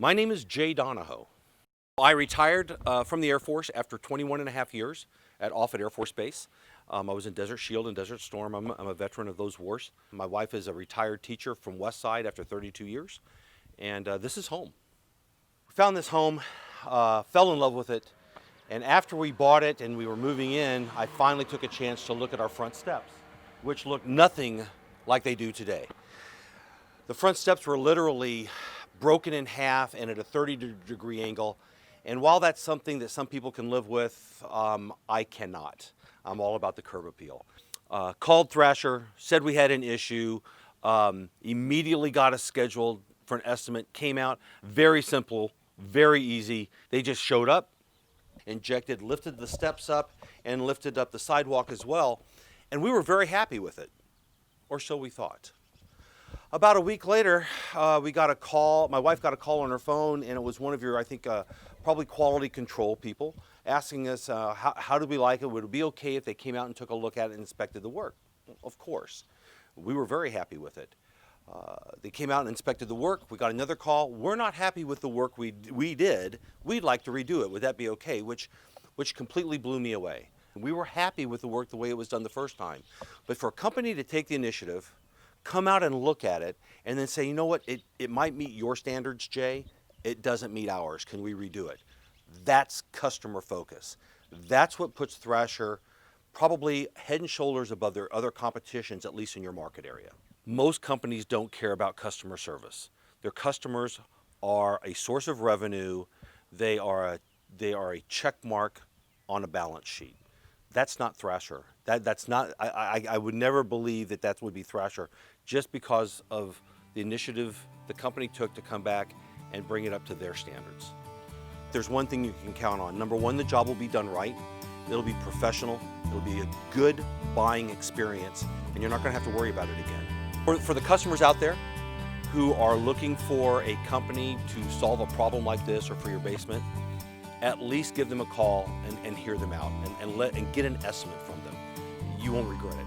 My name is Jay Donoho. I retired from the Air Force after 21 and a half years at Offutt Air Force Base. I was in Desert Shield and Desert Storm. I'm a veteran of those wars. My wife is a retired teacher from Westside after 32 years, and this is home. We found this home, fell in love with it, and after we bought it and we were moving in, I finally took a chance to look at our front steps, which look nothing like they do today. The front steps were literally broken in half and at a 30-degree angle. And while that's something that some people can live with, I cannot. I'm all about the curb appeal. Called Thrasher, said we had an issue, immediately got us scheduled for an estimate, came out, very simple, very easy. They just showed up, injected, lifted the steps up, and lifted up the sidewalk as well. And we were very happy with it, or so we thought. About a week later, we got a call. My wife got a call on her phone, and it was one of your, I think, probably quality control people asking us, how did we like it? Would it be okay if they came out and took a look at it and inspected the work? Of course. We were very happy with it. They came out and inspected the work. We got another call. We're not happy with the work we did. We'd like to redo it. Would that be okay? Which completely blew me away. We were happy with the work the way it was done the first time. But for a company to take the initiative, come out and look at it, and then say, you know what, it might meet your standards, Jay, it doesn't meet ours, can we redo it? That's customer focus. That's what puts Thrasher probably head and shoulders above their other competitions, at least in your market area. Most companies don't care about customer service. Their customers are a source of revenue. They are a check mark on a balance sheet. That's not Thrasher. That's not. I would never believe that would be Thrasher, just because of the initiative the company took to come back and bring it up to their standards. There's one thing you can count on. Number one, the job will be done right. It'll be professional. It'll be a good buying experience, and you're not going to have to worry about it again. For the customers out there who are looking for a company to solve a problem like this, or for your basement, at least give them a call and hear them out and get an estimate from them. You won't regret it.